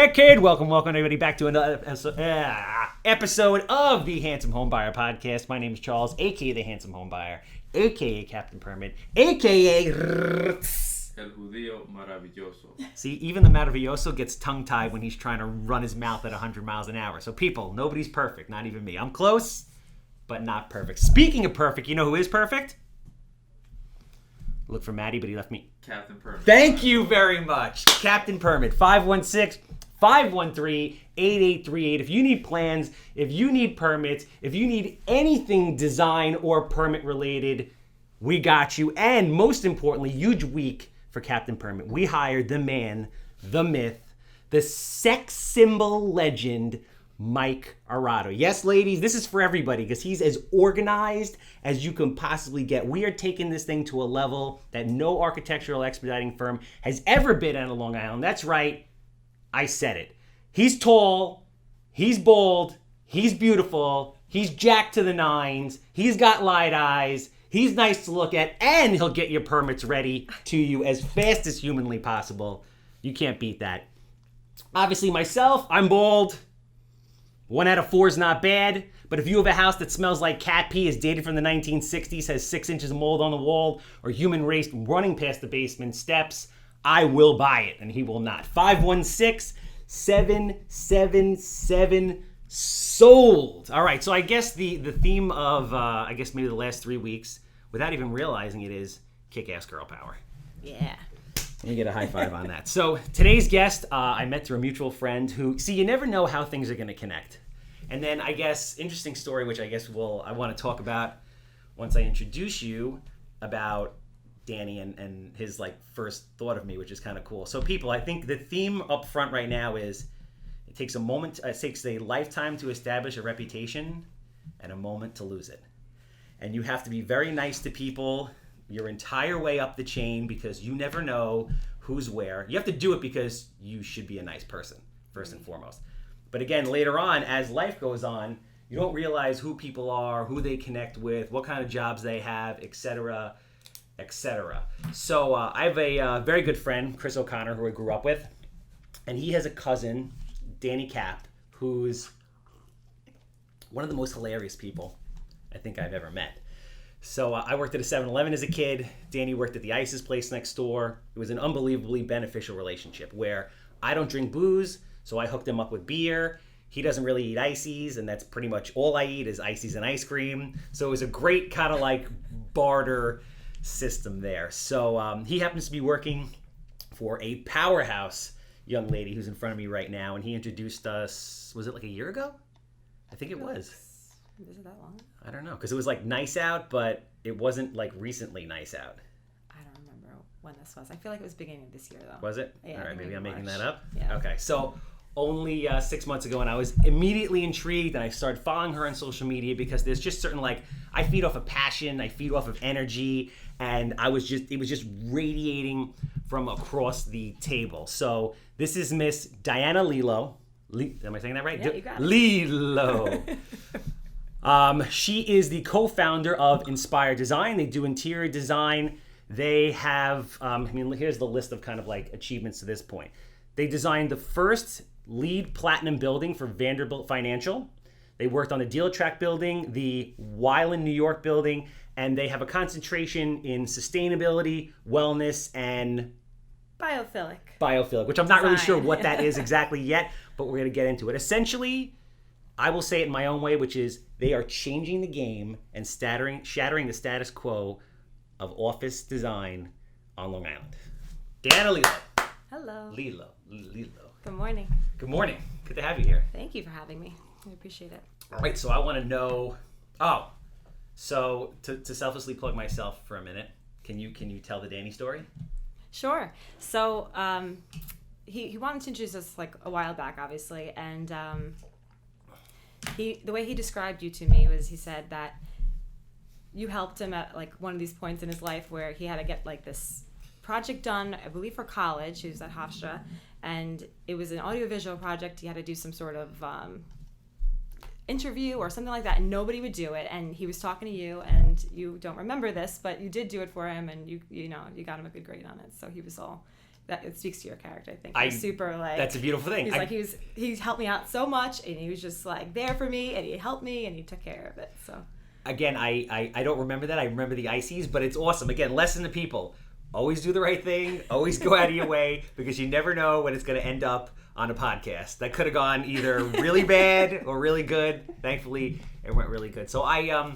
Yeah, kid. Welcome everybody back to another episode of the Handsome Homebuyer podcast. My name is Charles, aka the Handsome Homebuyer, aka Captain Permit, aka El Judío Maravilloso. See, even the Maravilloso gets tongue-tied when he's trying to run his mouth at 100 miles an hour. So people, nobody's perfect, not even me. I'm close, but not perfect. Speaking of perfect, you know who is perfect? Look for Maddie, but he left me. Captain Permit. Thank you very much. Captain Permit, 516-513-8838. If you need plans, if you need permits, if you need anything design or permit related, we got you. And most importantly, huge week for Captain Permit. We hired the man, the myth, the sex symbol legend, Mike Arado. Yes, ladies, this is for everybody because he's as organized as you can possibly get. We are taking this thing to a level that no architectural expediting firm has ever been at Long Island. That's right. I said it. He's tall. He's bold. He's beautiful. He's jacked to the nines. He's got light eyes. He's nice to look at, and he'll get your permits ready to you as fast as humanly possible. You can't beat that. Obviously, myself, I'm bald. 1 out of 4 is not bad, but if you have a house that smells like cat pee, is dated from the 1960s, has 6 inches of mold on the wall, or human waste running past the basement steps, I will buy it, and he will not. 516-777 sold. All right, so I guess the theme of, maybe the last 3 weeks, without even realizing it, is kick-ass girl power. Yeah. Let me get a high five on that. So today's guest, I met through a mutual friend who, see, you never know how things are going to connect. And then I guess, interesting story, which I guess I want to talk about once I introduce you about Danny and his first thought of me, which is kind of cool. So people, I think the theme up front right now is it takes a lifetime to establish a reputation and a moment to lose it. And you have to be very nice to people your entire way up the chain because you never know who's where. You have to do it because you should be a nice person, first and foremost. But again, later on, as life goes on, you don't realize who people are, who they connect with, what kind of jobs they have, etc., etc. So I have a very good friend, Chris O'Connor, who I grew up with, and he has a cousin, Danny Cap, who's one of the most hilarious people I think I've ever met. So I worked at a 7-Eleven as a kid. Danny worked at the Ice's place next door. It was an unbelievably beneficial relationship where I don't drink booze, so I hooked him up with beer. He doesn't really eat ices, and that's pretty much all I eat is ices and ice cream. So it was a great kind of barter system there. So he happens to be working for a powerhouse young lady who's in front of me right now, and he introduced us, was it a year ago? I think it was. Was it that long? I don't know, because it was nice out, but it wasn't recently nice out. I don't remember when this was. I feel like it was beginning of this year, though. Was it? Yeah, all right, maybe I'm making that up. Yeah. Okay, so only 6 months ago, and I was immediately intrigued, and I started following her on social media because there's just certain I feed off of passion, I feed off of energy, and it was just radiating from across the table. So this is Miss Diana Lilo. Am I saying that right? Yeah, you got it. Lilo. She is the co-founder of Inspire Design. They do interior design. They have, here's the list of kind of achievements to this point. They designed the first LEED Platinum building for Vanderbilt Financial. They worked on the Deal Track building, the Weiland, New York building, and they have a concentration in sustainability, wellness, and biophilic, which I'm not really sure what that is exactly yet, but we're going to get into it. Essentially, I will say it in my own way, which is they are changing the game and shattering the status quo of office design on Long Island. Diana Lilo. Hello. Lilo. Good morning. Good morning. Good to have you here. Thank you for having me. I appreciate it. All right, so I want to know. So to selflessly plug myself for a minute, can you tell the Danny story? Sure. So he wanted to introduce us a while back, obviously, and the way he described you to me was he said that you helped him at one of these points in his life where he had to get this project done, I believe for college. He was at Hofstra, and it was an audiovisual project. He had to do some sort of interview or something like that, and nobody would do it. And he was talking to you, and you don't remember this, but you did do it for him, and you got him a good grade on it. So he was all that it speaks to your character. I think he's super like. That's a beautiful thing. He's helped me out so much, and he was just like there for me, and he helped me, and he took care of it. So. Again, I don't remember that. I remember the ices, but it's awesome. Again, lesson to people: always do the right thing. Always go out of your way, because you never know when it's going to end up on a podcast. That could have gone either really bad or really good. Thankfully, it went really good. So I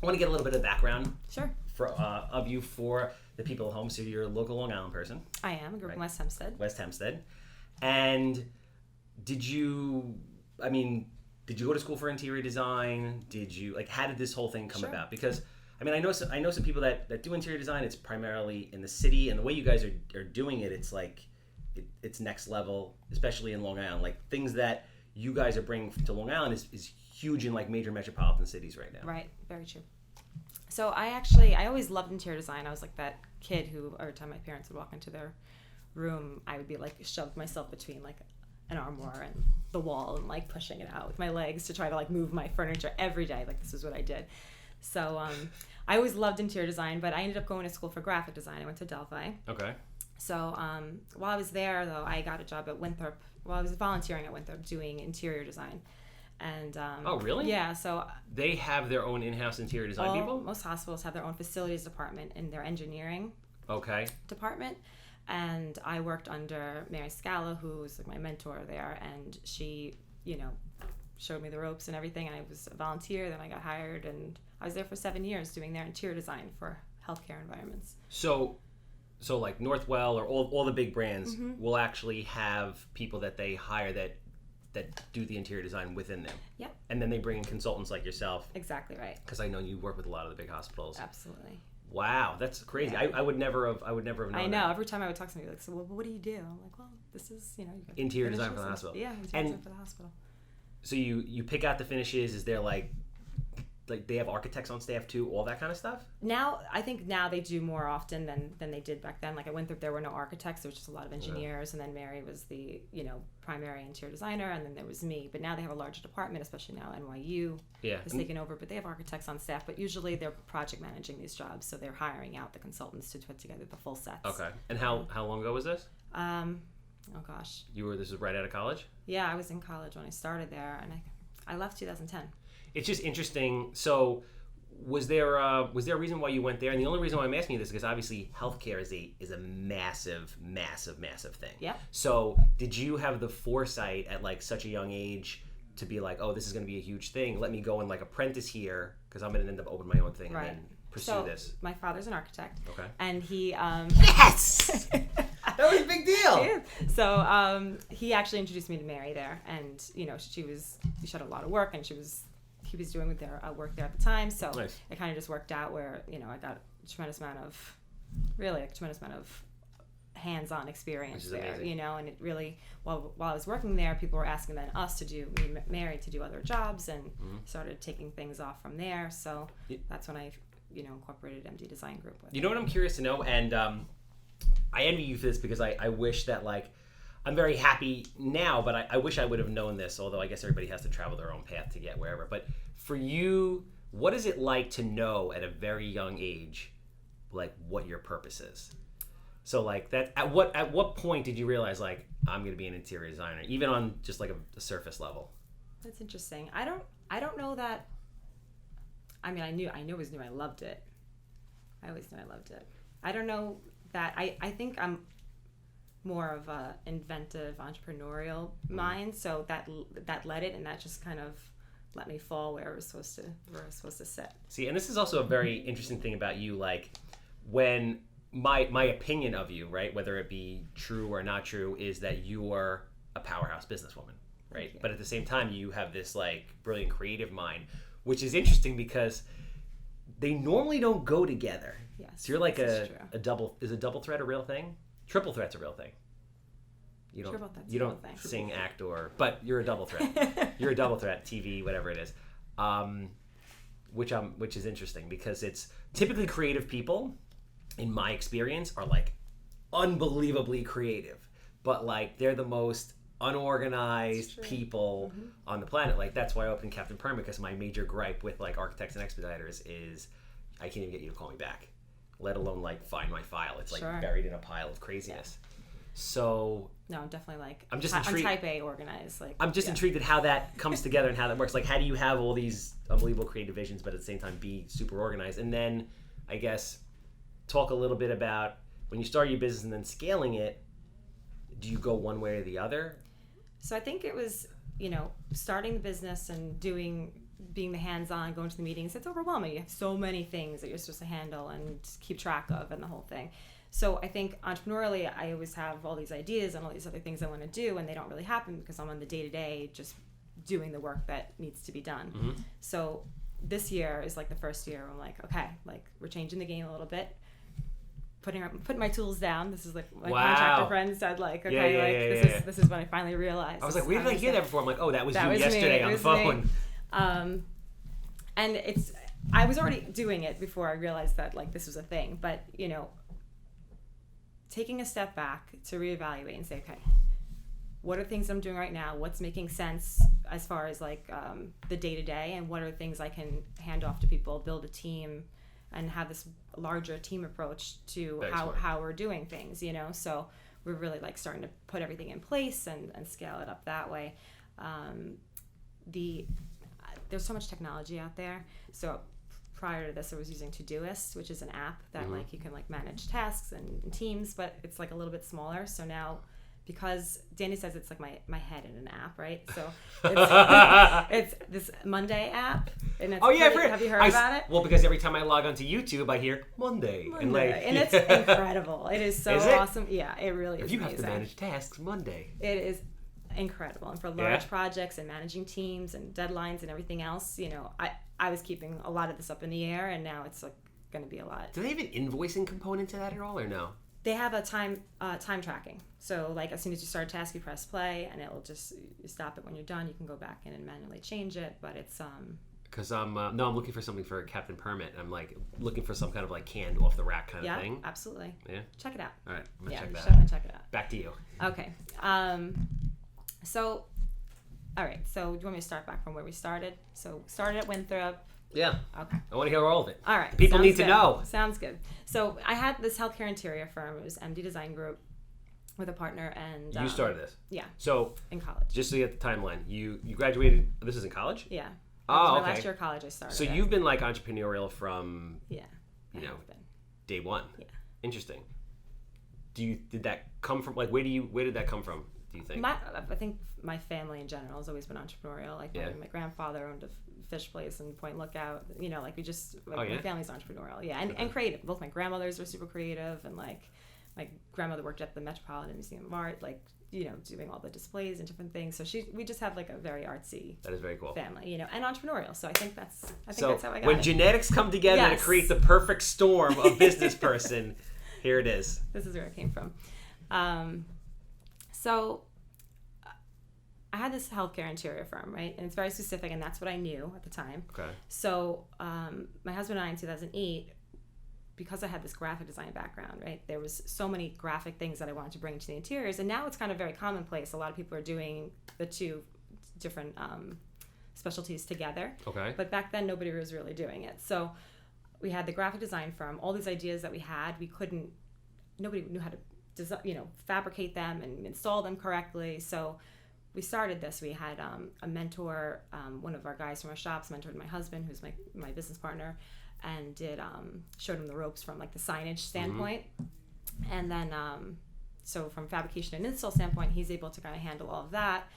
want to get a little bit of background. Sure. Of you for the people at home. So you're a local Long Island person. I am. I grew up in West Hempstead. West Hempstead. And did you go to school for interior design? How did this whole thing come about? Because I know some people that do interior design. It's primarily in the city, and the way you guys are doing it, it's like it's next level, especially in Long Island. Like things that you guys are bringing to Long Island is huge in like major metropolitan cities right now. Right, very true. So I always loved interior design. I was like that kid who every time my parents would walk into their room, I would be like shoved myself between like an armoire and the wall and like pushing it out with my legs to try to like move my furniture every day. Like this is what I did. So I always loved interior design, but I ended up going to school for graphic design. I went to Delphi. Okay. So while I was there, though, I got a job at Winthrop. Well, I was volunteering at Winthrop doing interior design. And oh, really? Yeah. So they have their own in-house interior design people? Most hospitals have their own facilities department in their engineering department. And I worked under Mary Scala, who was like my mentor there, and she, showed me the ropes and everything. And I was a volunteer. Then I got hired, and I was there for 7 years doing their interior design for healthcare environments. So like Northwell or all the big brands will actually have people that they hire that do the interior design within them. Yep. And then they bring in consultants like yourself. Exactly right. Because I know you work with a lot of the big hospitals. Absolutely. Wow, that's crazy. Yeah. I would never have known. I know. That. Every time I would talk to somebody, like, so what do you do? I'm like, well, this is interior design for the hospital. Yeah, interior design for the hospital. So you pick out the finishes. Is there like they have architects on staff too, all that kind of stuff? Now, I think now they do more often than they did back then. Like at Winthrop, there were no architects. There was just a lot of engineers, and then Mary was the primary interior designer, and then there was me. But now they have a larger department, especially now NYU has taken over. But they have architects on staff. But usually they're project managing these jobs, so they're hiring out the consultants to put together the full sets. Okay. And how long ago was this? Oh gosh. This was right out of college? Yeah, I was in college when I started there, and I left 2010. It's just interesting. So, was there a reason why you went there? And the only reason why I'm asking you this is because obviously healthcare is a massive thing. Yeah. So, did you have the foresight at like such a young age to be like, oh, this is going to be a huge thing. Let me go and like apprentice here because I'm going to end up opening my own thing and then pursue this. My father's an architect. Okay. And he yes. That was a big deal. Yeah. So he actually introduced me to Mary there, and she had a lot of work, and he was doing with their work there at the time. So nice. It kind of just worked out where I got a tremendous amount of hands-on experience there. Amazing. And it really while I was working there, people were asking then us to do Mary to do other jobs, and started taking things off from there. So that's when I incorporated MD Design Group with. You know what I'm curious to know, and I envy you for this because I wish that like I'm very happy now, but I wish I would have known this, although I guess everybody has to travel their own path to get wherever. But for you, what is it like to know at a very young age like what your purpose is? So like that at what point did you realize like I'm going to be an interior designer, even on just like a surface level? That's interesting. I don't know that. I mean, I always knew I loved it. I always knew I loved it. I don't know that I think I'm more of a inventive, entrepreneurial mind, so that led it, and that just kind of let me fall where I was supposed to sit. See, and this is also a very interesting thing about you, like when my opinion of you, right, whether it be true or not true, is that you are a powerhouse businesswoman, right? But at the same time, you have this like brilliant creative mind, which is interesting because they normally don't go together. Yes. So you're like a double. Is a double threat a real thing? Triple threat's a real thing. You don't sing, act, but you're a double threat. You're a double threat, TV, whatever it is, which is interesting because it's typically creative people, in my experience, are like unbelievably creative, but like they're the most unorganized people on the planet. Like that's why I opened Captain Permit, because my major gripe with like architects and expediters is I can't even get you to call me back, let alone like find my file. It's like buried in a pile of craziness. So No, I'm definitely like I'm just I'm intrigued. type A organized. Like I'm just intrigued at how that comes together and how that works. Like, how do you have all these unbelievable creative visions, but at the same time be super organized? And then, I guess, talk a little bit about when you start your business and then scaling it. Do you go one way or the other? So I think it was, starting the business and being the hands-on, going to the meetings. It's overwhelming. You have so many things that you're supposed to handle and keep track of, and the whole thing. So I think entrepreneurially, I always have all these ideas and all these other things I want to do, and they don't really happen because I'm on the day-to-day just doing the work that needs to be done. Mm-hmm. So this year is like the first year where I'm like, okay, like we're changing the game a little bit. Putting my tools down. This is like my contractor friend said, like, okay, this is when I finally realized. I was like, where did I hear that before? I'm like, oh, that was you was yesterday on the phone. And I was already doing it before I realized that like this was a thing. But taking a step back to reevaluate and say, okay, what are things I'm doing right now? What's making sense as far as like the day to day, and what are things I can hand off to people, build a team, and have this larger team approach to how we're doing things, So we're really like starting to put everything in place and scale it up that way. There's so much technology out there. So prior to this, I was using Todoist, which is an app that like you can like manage tasks and teams, but it's like a little bit smaller. So now, because Danny says it's like my head in an app, right? So it's this Monday app. And it's have you heard about it? Well, because every time I log onto YouTube, I hear Monday. And it's incredible. It is so awesome. Yeah, it really is. If you amazing. have to manage tasks, Monday. It is incredible. And for large projects and managing teams and deadlines and everything else, I was keeping a lot of this up in the air, and now it's like going to be a lot. Do they have an invoicing component to that at all, or no? They have a time tracking. So like as soon as you start a task, you press play, and it'll just you stop it when you're done. You can go back in and manually change it, but it's Because I'm looking for something for a Captain Permit. I'm like looking for some kind of like canned off the rack kind of thing. Yeah, absolutely. Yeah. Check it out. All right, I'm gonna check that definitely check it out. Back to you. Okay. So, all right. So do you want me to start back from where we started? So started at Winthrop. Yeah. Okay. I want to hear all of it. All right. People need to know. Sounds good. So I had this healthcare interior firm. It was MD Design Group with a partner, and you started this. Yeah. So in college. Just to get the timeline, you graduated. This is in college. Yeah. Oh, my last year of college, I started. So you've been like entrepreneurial from day one. Yeah. Interesting. Did that come from like where did that come from? Do you think? I think my family in general has always been entrepreneurial. Like my grandfather owned a fish place in Point Lookout. Like we just my family's entrepreneurial. Yeah, and creative. Both my grandmothers were super creative, and like my grandmother worked at the Metropolitan Museum of Art. Like doing all the displays and different things. So we just have like a very artsy. That is very cool. Family, and entrepreneurial. So I think that's how I got when it. genetics come together to create the perfect storm of business person, here it is. This is where it came from. So I had this healthcare interior firm, right? And it's very specific, and that's what I knew at the time. Okay. So my husband and I in 2008, because I had this graphic design background, right? There was so many graphic things that I wanted to bring to the interiors, and now it's kind of very commonplace. A lot of people are doing the two different specialties together. Okay. But back then, nobody was really doing it. So we had the graphic design firm. All these ideas that we had, nobody knew how to fabricate them and install them correctly. So we started this. We had a mentor, one of our guys from our shops mentored my husband, who's my business partner, and showed him the ropes from like the signage standpoint. Mm-hmm. And then so from fabrication and install standpoint, he's able to kind of handle all of that.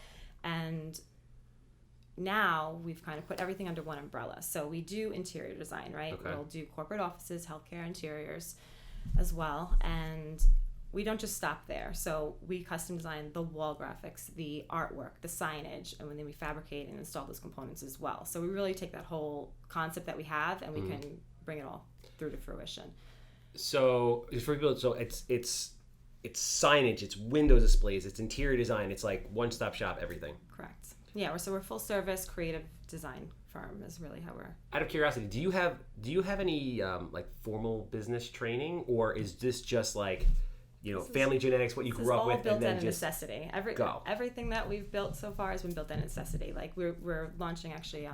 And now we've kind of put everything under one umbrella. So we do interior design, right? Okay. We'll do corporate offices, healthcare interiors as well. And we don't just stop there. So we custom design the wall graphics, the artwork, the signage, and then we fabricate and install those components as well. So we really take that whole concept that we have, and we can bring it all through to fruition. So for people, it's signage, it's window displays, it's interior design, it's like one-stop shop, everything. Correct. Yeah, we're full service creative design firm is really how we're. Out of curiosity, do you have any like formal business training, or is this just like family genetics, what you grew up with, and then just necessity? Everything that we've built so far has been built out of necessity. Like we're launching actually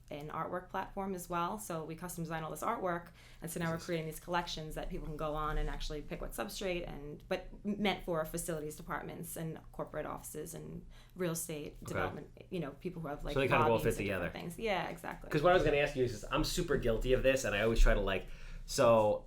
an artwork platform as well. So we custom design all this artwork, and so now we're creating these collections that people can go on and actually pick what substrate, but meant for facilities departments and corporate offices and real estate development. People who have like so they kind of all lobbies fit and together. Things. Yeah, exactly. Because what I was going to ask you is, I'm super guilty of this, and I always try to so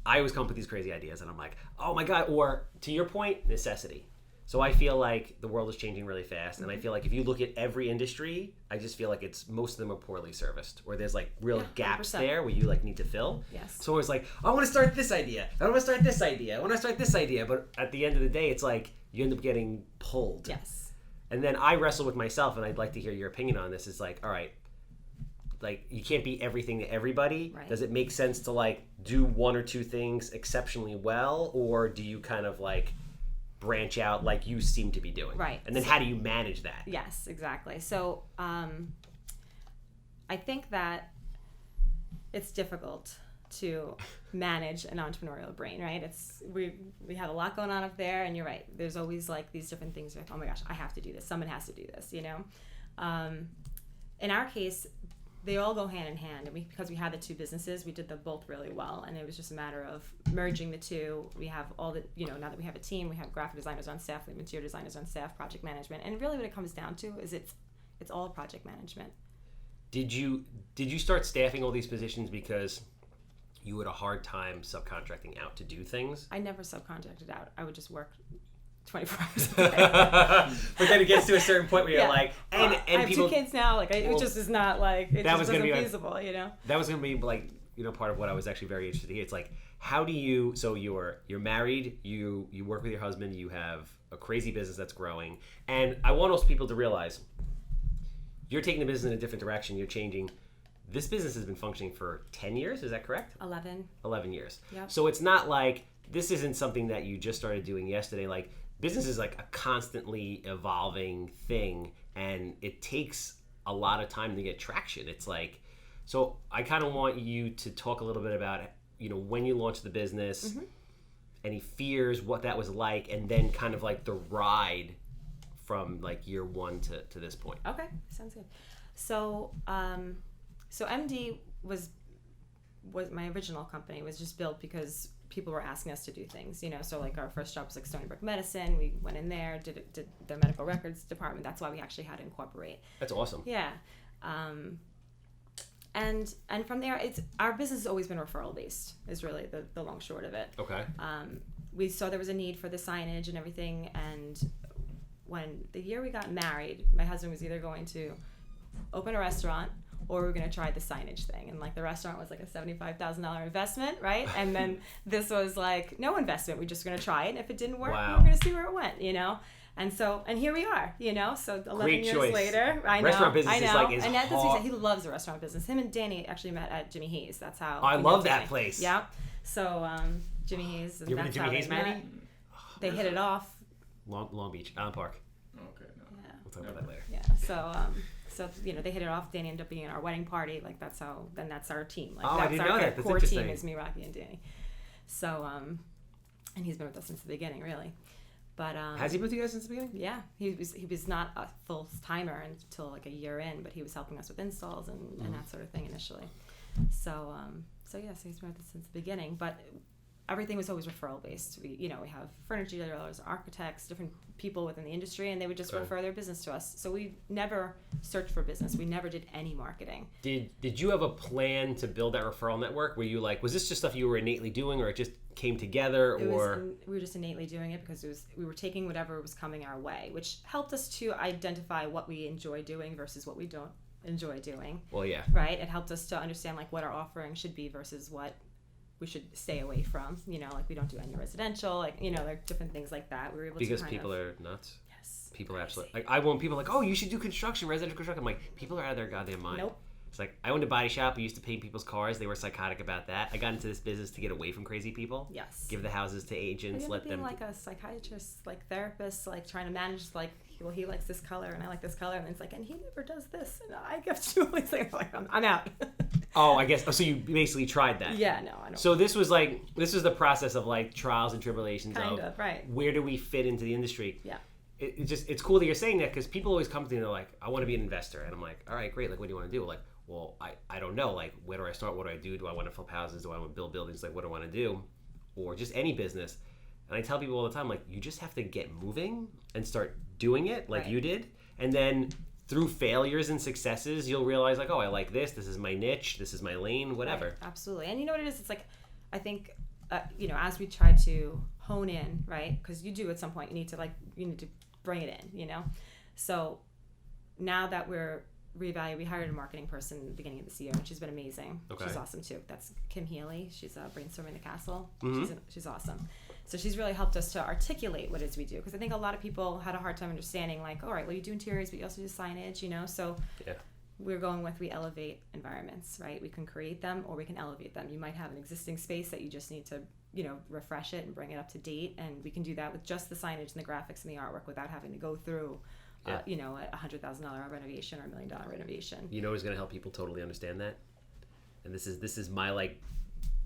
I always come up with these crazy ideas, and I'm like, oh my god, or to your point, necessity. So I feel like the world is changing really fast, and I feel like if you look at every industry, I just feel like most of them are poorly serviced, or there's like real gaps 100%. there where you like need to fill. Yes. So it's like, I want to start this idea, I want to start this idea, I want to start this idea, but at the end of the day, it's like you end up getting pulled. Yes. And then I wrestle with myself, and I'd like to hear your opinion on this. It's like, all right, like you can't be everything to everybody. Right. Does it make sense to like do one or two things exceptionally well, or do you kind of like branch out like you seem to be doing? Right. And then how do you manage that? Yes, exactly. So I think that it's difficult to manage an entrepreneurial brain, right? We have a lot going on up there, and you're right. There's always like these different things like, oh my gosh, I have to do this. Someone has to do this, In our case, they all go hand in hand, and because we had the two businesses, we did them both really well, and it was just a matter of merging the two. We have all the, now that we have a team, we have graphic designers on staff, we have interior designers on staff, project management, and really what it comes down to is it's all project management. Did you start staffing all these positions because you had a hard time subcontracting out to do things? I never subcontracted out. I would just work 24 hours a day. But then it gets to a certain point where you're like, and I have people, 2 kids now. It just is not like it that just was gonna isn't be feasible. That was gonna be like part of what I was actually very interested in. It's like, how do you? So you're married. You work with your husband. You have a crazy business that's growing, and I want most people to realize you're taking the business in a different direction. You're changing. This business has been functioning for 10 years. Is that correct? 11 years. Yep. So it's not like this isn't something that you just started doing yesterday. Like, business is like a constantly evolving thing, and it takes a lot of time to get traction. It's like, so I kind of want you to talk a little bit about, when you launched the business, any fears, what that was like, and then kind of like the ride from like year one to this point. Okay, sounds good. So, so MD was my original company, was just built because people were asking us to do things, so like our first job was like Stony Brook Medicine. We went in there, did the medical records department. That's why we actually had to incorporate. That's awesome. Yeah. And from there, our business has always been referral based, is really the long short of it. Okay. We saw there was a need for the signage and everything, and when the year we got married, my husband was either going to open a restaurant or we were going to try the signage thing. And like the restaurant was like a $75,000 investment, right? And then this was like no investment. We're just going to try it. And if it didn't work, wow, we're going to see where it went, And here we are, So 11 Great years choice. later, I know. Restaurant business I know. is like, is and that's what he hard. said. He loves the restaurant business. Him and Danny actually met at Jimmy Hayes. That's how. I we love met that Danny. place. Yeah. So Jimmy Hayes. You ever been to Jimmy Hayes, met. maybe? They hit it off. Long Beach, Island Park. Okay, no. Yeah. We'll talk about that later. Yeah. So they hit it off. Danny ended up being in our wedding party. Like that's how. Then that's our team. Like Oh, I that's didn't our know that. That's core team interesting. is me, Rocky, and Danny. So and he's been with us since the beginning, really. But Has he been with you guys since the beginning? yeah, he was not a full timer until like a year in, but he was helping us with installs and that sort of thing initially. So so he's been with us since the beginning. But everything was always referral based. We have furniture dealers, architects, different people within the industry, and they would just refer their business to us. So we never searched for business. We never did any marketing. Did you have a plan to build that referral network? Were you like, was this just stuff you were innately doing, or it just came together, We or were just innately doing it because we were taking whatever was coming our way, which helped us to identify what we enjoy doing versus what we don't enjoy doing. Well, yeah, Right? It helped us to understand like what our offering should be versus what we should stay away from. Like we don't do any residential, like there are different things like that. We were able because to people are nuts. yes, People are crazy. absolutely like, I want people like, oh, you should do construction, residential construction. I'm like, people are out of their goddamn mind. Nope. It's like, I owned a body shop. We used to paint people's cars. They were psychotic about that. I got into this business to get away from crazy people. Yes. Give the houses to agents. But Let being them. like a psychiatrist, like therapist, like trying to manage like, well, he likes this color and I like this color, and it's like, and he never does this, and I give to all these things. Like I'm out. Oh, I guess. Oh, so you basically tried that. Yeah, no, I don't. So this was the process of like trials and tribulations Kind of, right. Where do we fit into the industry? Yeah. It's cool that you're saying that, because people always come to me and they're like, I want to be an investor, and I'm like, all right, great. Like, what do you want to do? Like, well, I don't know, like, where do I start? What do I do? Do I want to flip houses? Do I want to build buildings? Like, what do I want to do? Or just any business. And I tell people all the time, like, you just have to get moving and start doing it like you did. And then through failures and successes, you'll realize, like, oh, I like this. This is my niche. This is my lane, whatever. Right, absolutely. And you know what it is? It's like, I think, as we try to hone in, right? Because you do at some point, you need to bring it in, So now that we're reevaluating, we hired a marketing person at the beginning of this year, and she's been amazing. Okay. She's awesome too. That's Kim Healy. She's brainstorming the castle. Mm-hmm. She's awesome. So she's really helped us to articulate what it is we do, because I think a lot of people had a hard time understanding, like, all right, well, you do interiors, but you also do signage, So we're going with, we elevate environments, right? We can create them or we can elevate them. You might have an existing space that you just need to, refresh it and bring it up to date, and we can do that with just the signage and the graphics and the artwork without having to go through a $100,000 renovation or $1 million renovation. You know what's going to help people totally understand that? And this is my, like,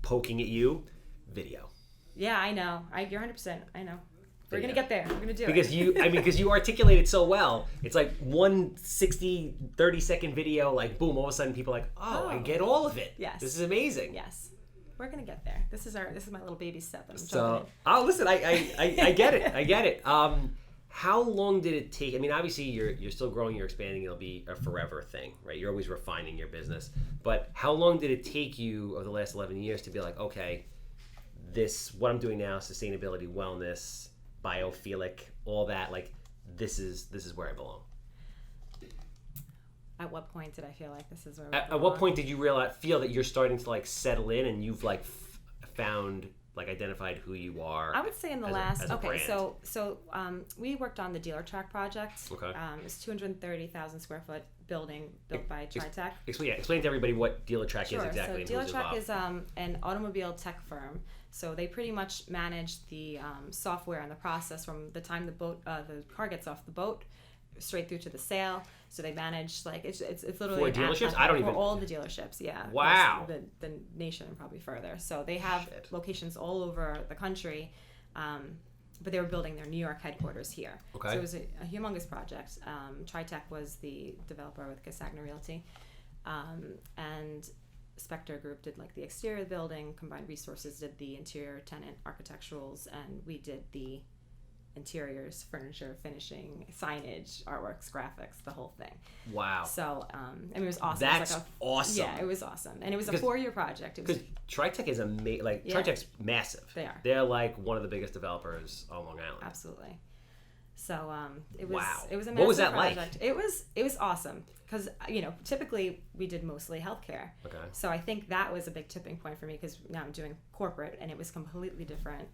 poking at you, video. Yeah, I know. You're 100%. I know. We're going to get there. We're going to do it. Because you articulate it so well. It's like 30-second video, like, boom, all of a sudden people are like, oh, I get all of it. Yes. This is amazing. Yes. We're going to get there. This is my little baby step that I'm jumping in. Oh, listen, I get it. I get it. How long did it take? I mean, obviously you're still growing, you're expanding, it'll be a forever thing, right? You're always refining your business. But how long did it take you over the last 11 years to be like, okay, what I'm doing now, sustainability, wellness, biophilic, all that, like, this is where I belong? At what point did I feel like this is where At what point did you feel that you're starting to, like, settle in and you've, like, found, like, identified who you are? I would say in the so we worked on the Dealer Track project. Okay. It's 230,000 square foot building built by TriTech. Explain to everybody what Dealer Track is exactly. So Dealer Track is an automobile tech firm. So they pretty much manage the software and the process from the time the car gets off the boat straight through to the sale. So they manage, like, it's literally for dealerships. I don't for even all the dealerships. Yeah. Wow. The nation and probably further. So they have locations all over the country, but they were building their New York headquarters here. Okay. So it was a humongous project. TriTech was the developer with Casagna Realty, and Spectre Group did, like, the exterior of the building. Combined Resources did the interior tenant architecturals, and we did the interiors, furniture, finishing, signage, artworks, graphics, the whole thing. Wow. So, it was awesome. That's awesome. Yeah, it was awesome. And it was a 4-year project. Because TriTech is TriTech's massive. They are. They're, like, one of the biggest developers on Long Island. Absolutely. So, it was a massive what was that project. like? It was awesome. Because, typically we did mostly healthcare. Okay. So I think that was a big tipping point for me, because now I'm doing corporate, and it was completely different.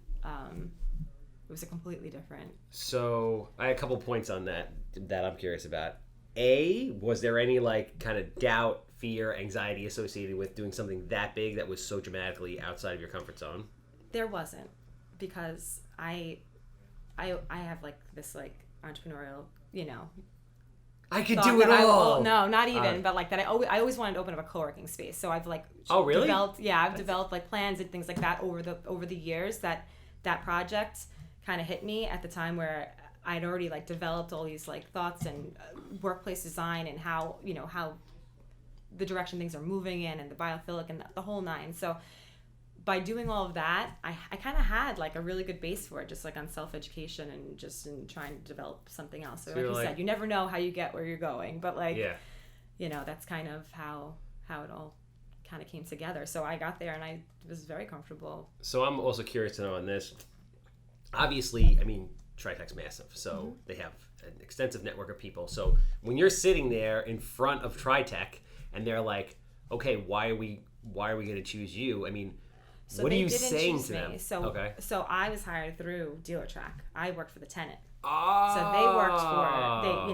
It was a completely different. So I had a couple points on that I'm curious about. Was there any, like, kind of doubt, fear, anxiety associated with doing something that big that was so dramatically outside of your comfort zone? There wasn't, because I have, like, this, like, entrepreneurial, I could do it all. No, not even, but, like, that I always wanted to open up a co-working space. So I've, like, developed like plans and things like that over the years. That project kind of hit me at the time where I'd already, like, developed all these, like, thoughts and workplace design and how the direction things are moving in, and the biophilic and the whole nine. So by doing all of that, I kind of had, like, a really good base for it, just, like, on self-education and just in trying to develop something else. So like you said, you never know how you get where you're going, but, like, that's kind of how it all kind of came together. So I got there and I was very comfortable. So I'm also curious to know on this. Obviously, I mean, TriTech's massive, so they have an extensive network of people. So when you're sitting there in front of TriTech and they're like, okay, why are we going to choose you? I mean, so what are you saying to them? So I was hired through Dealer Track. I worked for the tenant. Oh. So they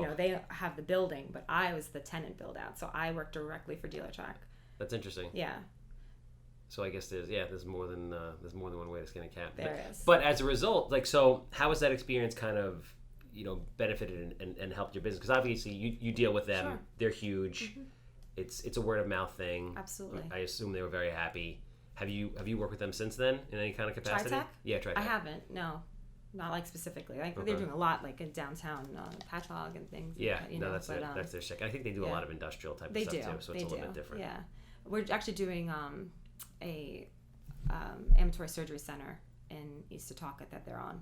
worked they have the building, but I was the tenant build out. So I worked directly for Dealer Track. That's interesting. Yeah. So I guess there's more than one way to skin a cat. There is. But as a result, like, so how has that experience kind of, benefited and helped your business? Because obviously you deal with them. Sure. They're huge. Mm-hmm. It's a word of mouth thing. Absolutely. I assume they were very happy. Have you worked with them since then in any kind of capacity? TriTech? Yeah, TriTech. I haven't. No. not like specifically. Like Okay. they're doing a lot like in downtown Patchogue and things. Yeah, like that, no, know, that's that's their shtick. I think they do a yeah. lot of industrial type They of stuff do. too, so it's a little bit different. Yeah, we're actually doing a ambulatory surgery center in East Setauket that they're on.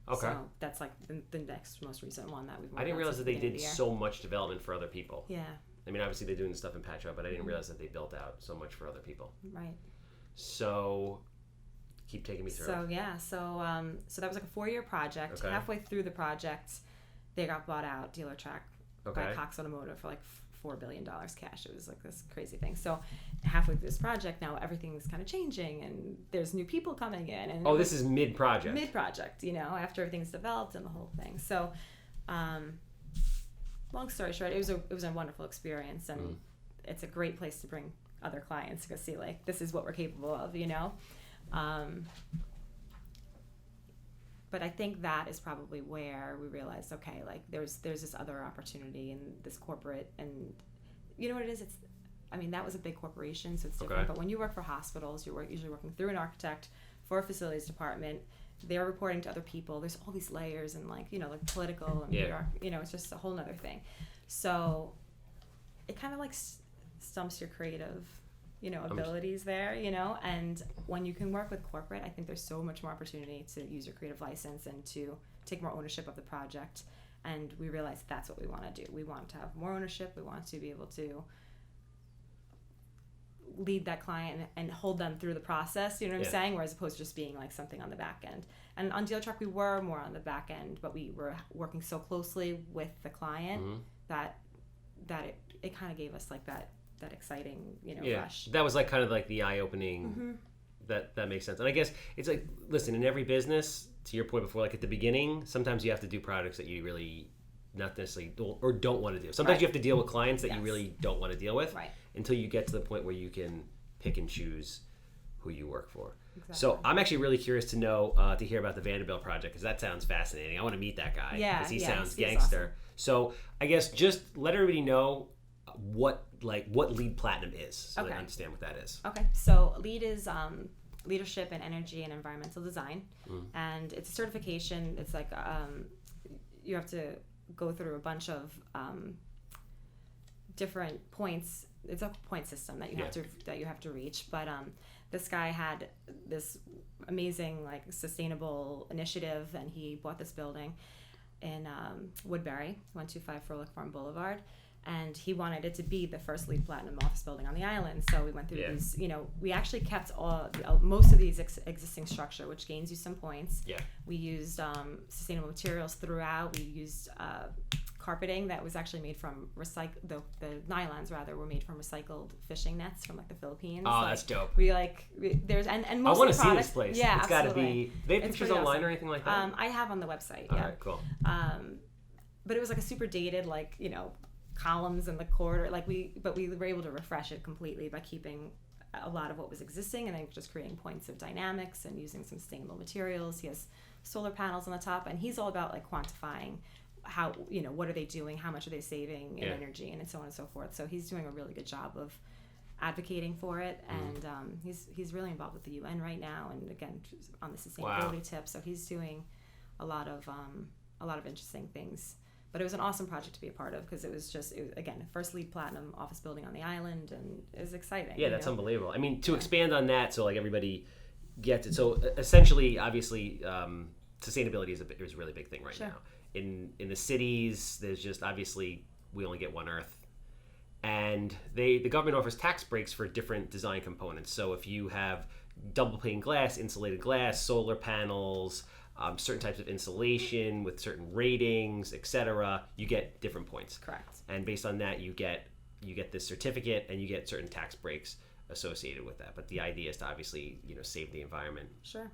Okay. So that's like the next most recent one that we've. I didn't realize that they did so much development for other people. Yeah. I mean, obviously they're doing stuff in Patchogue, but I didn't realize that they built out so much for other people. Right. So, keep taking me through. So yeah, so that was like a 4-year project. Okay. Halfway through the project, they got bought out, dealer track, Okay. by Cox Automotive for like $4 billion cash. It was like this crazy thing. So halfway through this project, now everything's kind of changing, and there's new people coming in. And this is mid-project. Mid-project, after everything's developed and the whole thing. So, long story short, it was a wonderful experience, and it's a great place to bring other clients to go see like this is what we're capable of, But I think that is probably where we realized, okay, like there's this other opportunity in this corporate, and you know what it is? That was a big corporation, so it's different. Okay. But when you work for hospitals, you're usually working through an architect for a facilities department. They're reporting to other people. There's all these layers and like political and it's just a whole nother thing. So it kind of like stumps your creative abilities there, and when you can work with corporate, I think there's so much more opportunity to use your creative license and to take more ownership of the project. And we realized that's what we want to do. We want to have more ownership. We want to be able to lead that client and hold them through the process, you know what I'm saying? Whereas opposed to just being like something on the back end. And on Deal Track, we were more on the back end, but we were working so closely with the client that it kind of gave us like that exciting, rush. That was like kind of like the eye-opening. That makes sense. And I guess it's like, listen, in every business, to your point before, like at the beginning, sometimes you have to do products that you really not necessarily don't want to do. Sometimes you have to deal with clients that you really don't want to deal with until you get to the point where you can pick and choose who you work for. Exactly. So I'm actually really curious to know, to hear about the Vanderbilt Project, because that sounds fascinating. I want to meet that guy because he sounds gangster. Awesome. So I guess just let everybody know what LEED Platinum is, so they understand what that is. Okay, so LEED is Leadership in Energy and Environmental Design, and it's a certification. It's like you have to go through a bunch of different points. It's a point system that you have to reach. But this guy had this amazing like sustainable initiative, and he bought this building in Woodbury, 125 Frolic Farm Boulevard. And he wanted it to be the first LEED Platinum office building on the island. So we went through these, we actually kept most of these existing structure, which gains you some points. Yeah. We used sustainable materials throughout. We used carpeting that was actually made from the nylons rather were made from recycled fishing nets from like the Philippines. Oh, that's dope. There's and most I want of the to see this place. Yeah, it's got to be. They have pictures online awesome. Or anything like that? I have on the website. All right, cool. But it was like a super dated columns in the corridor, but we were able to refresh it completely by keeping a lot of what was existing and then just creating points of dynamics and using some sustainable materials. He has solar panels on the top, and he's all about like quantifying how what are they doing, how much are they saving in energy, and so on and so forth. So he's doing a really good job of advocating for it, and he's really involved with the UN right now, and again on the sustainability tip. So he's doing a lot of interesting things. But it was an awesome project to be a part of because it was again, first LEED Platinum office building on the island, and it was exciting. Yeah, that's unbelievable. I mean, to expand on that, so like everybody gets it. So essentially, obviously, sustainability is a really big thing right now. In the cities, there's just obviously we only get one Earth, and the government offers tax breaks for different design components. So if you have double pane glass, insulated glass, solar panels, certain types of insulation with certain ratings, etc., you get different points. Correct. And based on that, you get this certificate, and you get certain tax breaks associated with that. But the idea is to obviously save the environment. Sure.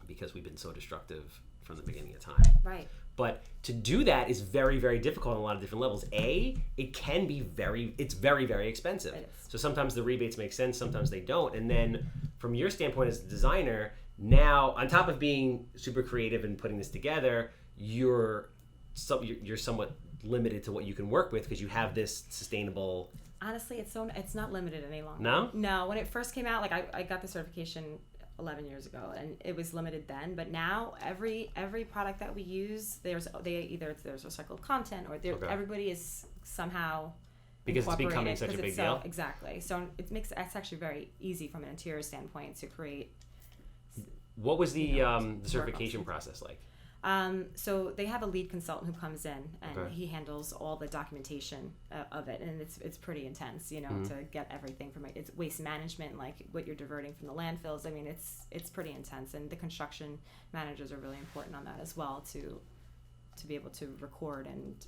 Because we've been so destructive from the beginning of time. Right. But to do that is very, very difficult on a lot of different levels. It can be very, very expensive. It is. So sometimes the rebates make sense, sometimes they don't. And then from your standpoint as a designer, now on top of being super creative and putting this together, you're somewhat limited to what you can work with because you have this sustainable. Honestly, it's not limited any longer. No? No. When it first came out, like I got the certification 11 years ago, and it was limited then. But now every product that we use, there's recycled content, or everybody is somehow because it's becoming such a big deal. Exactly. So it's actually very easy from an interior standpoint to create. What was the certification process like? So they have a lead consultant who comes in, and he handles all the documentation of it, and it's pretty intense, to get everything from it's waste management, like what you're diverting from the landfills. I mean, it's pretty intense, and the construction managers are really important on that as well to be able to record and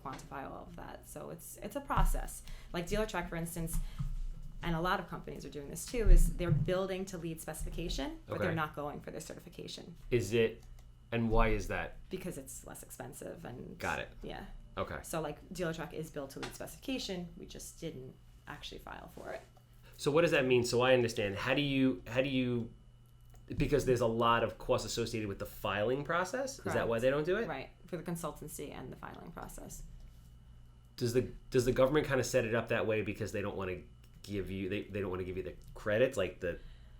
quantify all of that. So it's a process. Like Dealertrack, for instance, and a lot of companies are doing this too, is they're building to lead specification, but they're not going for their certification. Is it? And why is that? Because it's less expensive and... Got it. Yeah. Okay. So like Dealertrack is built to lead specification. We just didn't actually file for it. So what does that mean? So I understand. How do you because there's a lot of costs associated with the filing process? Correct. Is that why they don't do it? Right. For the consultancy and the filing process. Does the government kind of set it up that way because they don't want to give you they don't want to give you the credits? Like do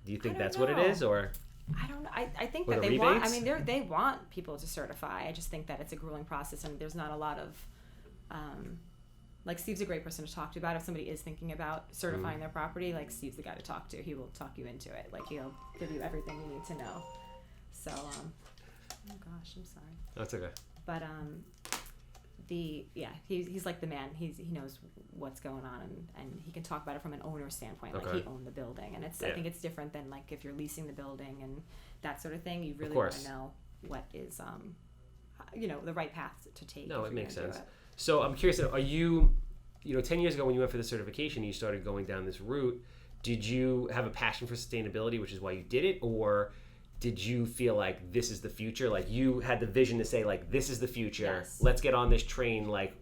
you think that's what it is, or? I don't know. I think that they want. I mean, they want people to certify. I just think that it's a grueling process, and there's not a lot of. Like Steve's a great person to talk to about if somebody is thinking about certifying their property. Like Steve's the guy to talk to. He will talk you into it. Like he'll give you everything you need to know. So, oh gosh, I'm sorry. That's okay. But he's like the man. He knows what's going on, and he can talk about it from an owner standpoint. Like he owned the building, and I think it's different than like if you're leasing the building and that sort of thing. You really want to know what is the right path to take. No, it makes sense. So I'm curious, are you 10 years ago when you went for the certification, you started going down this route, did you have a passion for sustainability, which is why you did it, or did you feel like this is the future? Like you had the vision to say like, this is the future. Yes. Let's get on this train. Like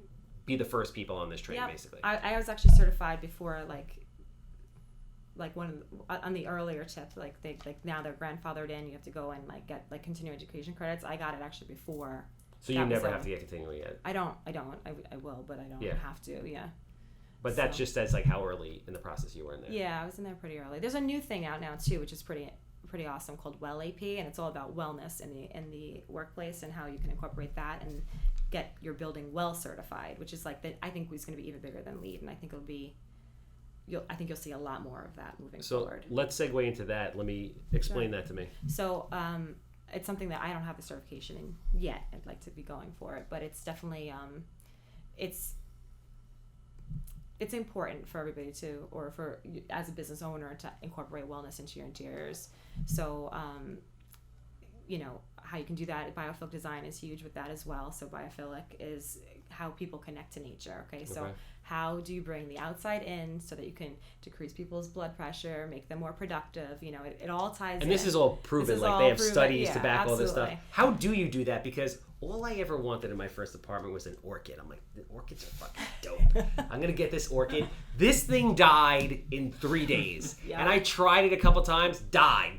be the first people on this train, basically. I was actually certified before like one on the earlier tip, like now they're grandfathered in. You have to go and like get like continuing education credits. I got it actually before. So you never have to get continuing yet? I don't. I will, but I don't have to. Yeah. But that just says like how early in the process you were in there. Yeah, I was in there pretty early. There's a new thing out now too, which is pretty awesome, called Well AP, and it's all about wellness in the workplace and how you can incorporate that and get your building well certified, which is like that. I think is going to be even bigger than LEED, and I think it'll be. I think you'll see a lot more of that moving forward. So let's segue into that. Let me explain that to me. So it's something that I don't have the certification in yet. I'd like to be going for it, but it's definitely it's important for everybody to, or for as a business owner, to incorporate wellness into your interiors. So, how you can do that. Biophilic design is huge with that as well. So biophilic is how people connect to nature. Okay, so how do you bring the outside in so that you can decrease people's blood pressure, make them more productive? It all ties in. And this is all proven. Like they have studies to back all this stuff. How do you do that? Because all I ever wanted in my first apartment was an orchid. I'm like, the orchids are fucking dope. I'm going to get this orchid. This thing died in 3 days. And I tried it a couple times. Died.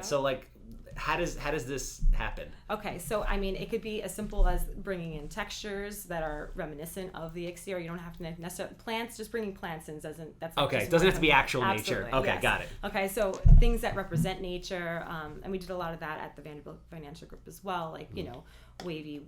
So like, how does this happen? Okay, so I mean, it could be as simple as bringing in textures that are reminiscent of the exterior. You don't have to necessarily plants. Just bringing plants in doesn't. That's okay. It doesn't have to be actual nature. Okay, yes. Got it. Okay, so things that represent nature, and we did a lot of that at the Vanderbilt Financial Group as well. Like wavy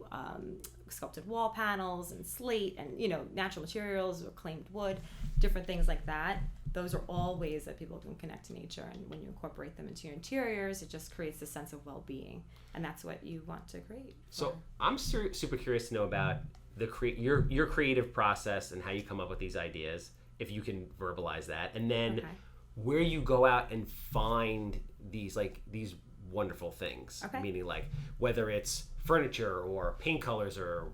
sculpted wall panels and slate, and natural materials, reclaimed wood, different things like that. Those are all ways that people can connect to nature, and when you incorporate them into your interiors, it just creates a sense of well-being, and that's what you want to create. So I'm super curious to know about your creative process and how you come up with these ideas, if you can verbalize that, and then where you go out and find these wonderful things. Meaning like whether it's furniture or paint colors or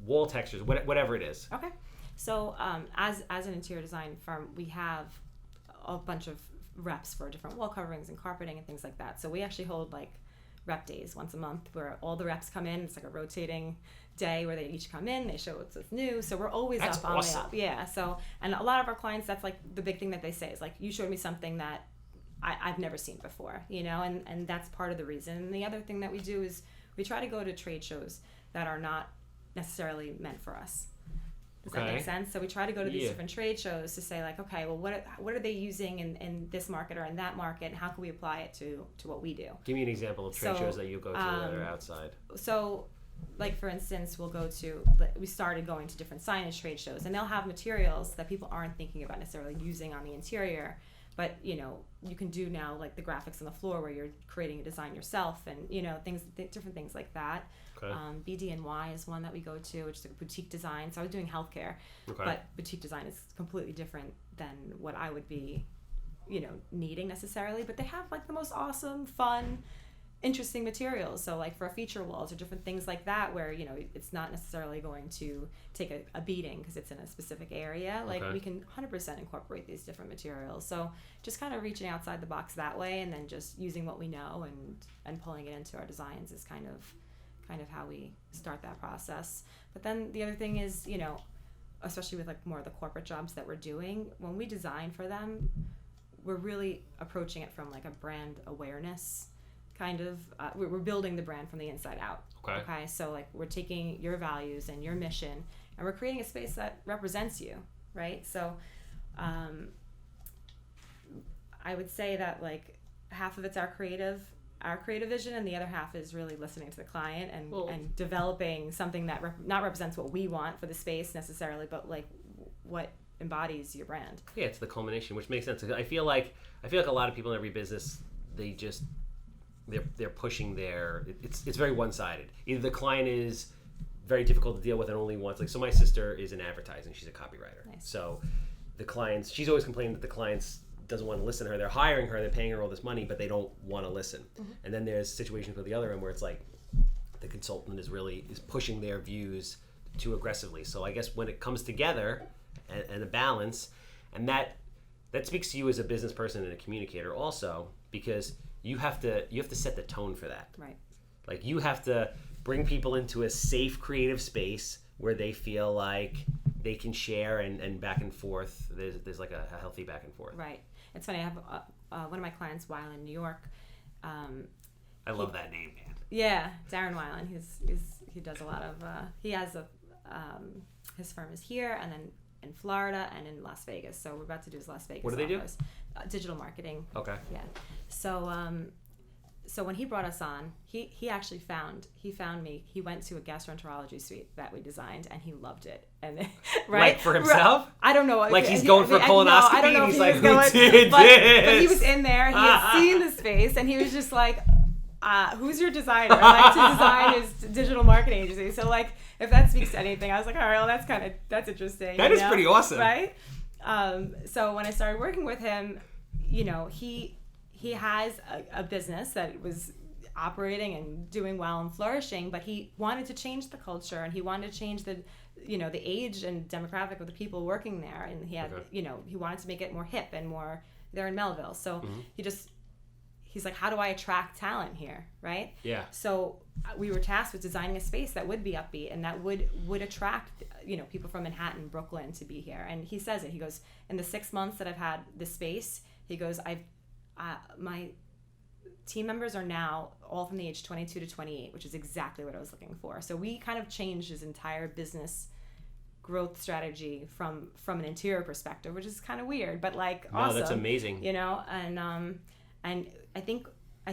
wall textures, whatever it is. Okay. So as an interior design firm, we have a bunch of reps for different wall coverings and carpeting and things like that. So we actually hold like rep days once a month where all the reps come in. It's like a rotating day where they each come in, they show what's new. So we're always That's up on awesome. the up. Yeah. So, and a lot of our clients, that's like the big thing that they say is like, you showed me something that I've never seen before, and that's part of the reason. And the other thing that we do is we try to go to trade shows that are not necessarily meant for us. Does that make sense? So we try to go to these Yeah. different trade shows to say like, okay, well, what are they using in this market or in that market, and how can we apply it to what we do? Give me an example of trade shows that you go to that are outside. So, like for instance, we started going to different signage trade shows, and they'll have materials that people aren't thinking about necessarily using on the interior, but you know, you can do now like the graphics on the floor where you're creating a design yourself, and you know, different things like that. Okay. BD&Y is one that we go to, which is a boutique design. So I was doing healthcare, Okay. but boutique design is completely different than what I would be, you know, needing necessarily. But they have like the most awesome, fun, interesting materials. So like for feature walls or different things like that, where you know it's not necessarily going to take a beating because it's in a specific area. Like we can 100% incorporate these different materials. So just kind of reaching outside the box that way, and then just using what we know and pulling it into our designs is kind of how we start that process. But then the other thing is, you know, especially with like more of the corporate jobs that we're doing, when we design for them, we're really approaching it from like a brand awareness kind of, we're building the brand from the inside out. Okay. So like we're taking your values and your mission and we're creating a space that represents you, right? So I would say that like half of it's our creative vision, and the other half is really listening to the client and developing something that not represents what we want for the space necessarily, but like what embodies your brand. Yeah, it's the culmination, which makes sense. I feel like a lot of people in every business, they're pushing it's very one-sided. Either the client is very difficult to deal with and only wants, like, so my sister is in advertising, she's a copywriter. Nice. So the clients, she's always complaining that the clients doesn't want to listen to her. They're hiring her, they're paying her all this money, but they don't want to listen. Mm-hmm. And then there's situations with the other end where it's like the consultant is pushing their views too aggressively. So I guess when it comes together and a balance, and that speaks to you as a business person and a communicator also, because you have to set the tone for that. Right. Like you have to bring people into a safe creative space where they feel like they can share and back and forth. There's like a healthy back and forth. Right. It's funny. I have one of my clients, Weiland, in New York. I love that name, man. Yeah, Darren Weiland. He does a lot of. He has his firm is here, and then in Florida and in Las Vegas. So we're about to do his Las Vegas. What do they office. Digital marketing. Okay. Yeah. So when he brought us on, he actually found me. He went to a gastroenterology suite that we designed, and he loved it. And right, like for himself, I don't know. Like he's going for a colonoscopy. No, I don't know and he's if like, going, who did this? But he was in there. He had seen the space, and he was just like, "Who's your designer?" I like to design his digital marketing agency. So like, if that speaks to anything, I was like, all right, well, that's interesting. That is pretty awesome, right? So when I started working with him, you know, he has a business that was operating and doing well and flourishing, but he wanted to change the culture, and he wanted to change the age and demographic of the people working there, and he had he wanted to make it more hip and more. They're in Melville, so he's like, how do I attract talent here, right? Yeah. So we were tasked with designing a space that would be upbeat and that would attract people from Manhattan, Brooklyn to be here. And he says it. He goes, in the 6 months that I've had this space, he goes, my team members are now all from the age 22 to 28, which is exactly what I was looking for. So we kind of changed his entire business growth strategy from an interior perspective, which is kind of weird, but like awesome. No, that's amazing. And I think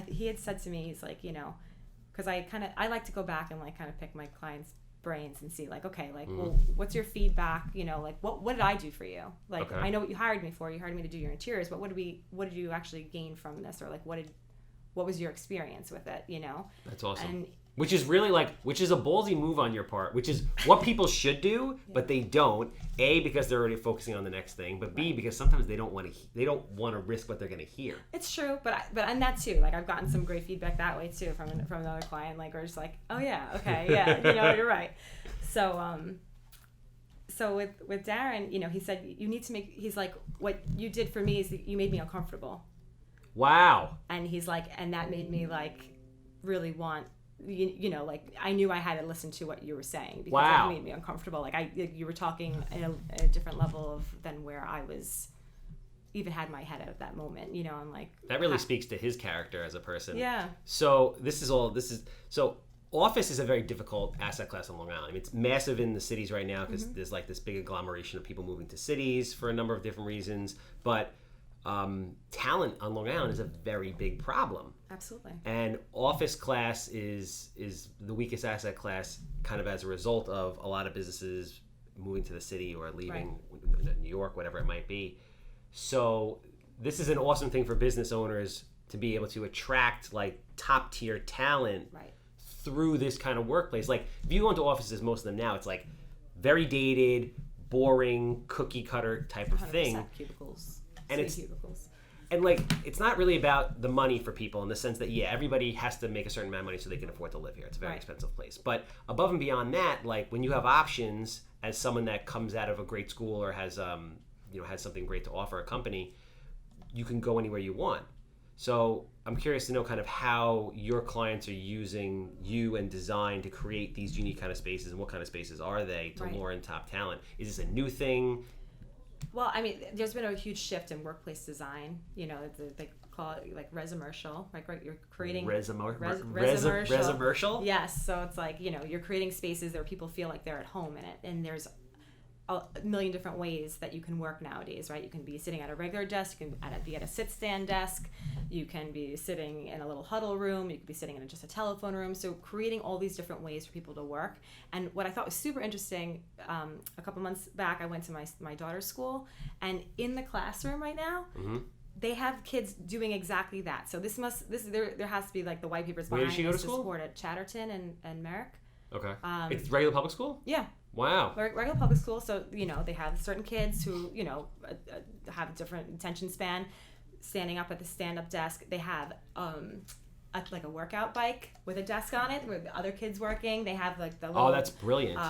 he had said to me, he's like, because I like to go back and like kind of pick my clients' brains and see like, okay, like, well, what's your feedback? Like, what did I do for you? Like, I know what you hired me for. You hired me to do your interiors, but what did you actually gain from this? Or like, what was your experience with it? That's awesome. And which is really which is a ballsy move on your part, which is what people should do, but they don't. A, because they're already focusing on the next thing, but B, because sometimes they don't want to risk what they're going to hear. It's true, but and that too. Like I've gotten some great feedback that way too from another client. Like we're just like, oh yeah, okay, yeah, you're right. So with Darren, he said you need to make. He's like, what you did for me is that you made me uncomfortable. Wow. And he's like, and that made me like really want. Like I knew I had to listen to what you were saying because it made me uncomfortable. Like you were talking in a different level than where I was, even had my head at that moment. And like that really speaks to his character as a person. Yeah. So office is a very difficult asset class on Long Island. I mean, it's massive in the cities right now because there's like this big agglomeration of people moving to cities for a number of different reasons. But talent on Long Island is a very big problem. Absolutely. And office class is the weakest asset class kind of as a result of a lot of businesses moving to the city or leaving New York, whatever it might be. So this is an awesome thing for business owners to be able to attract like top tier talent through this kind of workplace. Like if you go into offices, most of them now, it's like very dated, boring, cookie cutter type of thing. Cubicles. And it's cubicles. And like it's not really about the money for people in the sense that everybody has to make a certain amount of money so they can afford to live here. It's a very expensive place. But above and beyond that, like when you have options as someone that comes out of a great school or has has something great to offer a company, you can go anywhere you want. So I'm curious to know kind of how your clients are using you and design to create these unique kind of spaces, and what kind of spaces are they to lure in top talent? Is this a new thing? Well, I mean, there's been a huge shift in workplace design. You know, they call it like resumercial, right? You're creating resumercial. Yes, so it's like you're creating spaces where people feel like they're at home in it, and there's a million different ways that you can work nowadays, right? You can be sitting at a regular desk, you can be at a sit-stand desk, you can be sitting in a little huddle room, you can be sitting in just a telephone room. So creating all these different ways for people to work. And what I thought was super interesting, a couple months back, I went to my daughter's school, and in the classroom right now, they have kids doing exactly that. So there has to be like the white papers behind. Where did she go to school? Support at Chatterton and Merrick. Okay. It's regular public school? Yeah. Wow. Regular public school, so they have certain kids who have a different attention span, standing up at the stand-up desk. They have like a workout bike with a desk on it where the other kids working. They have like the little, that's brilliant.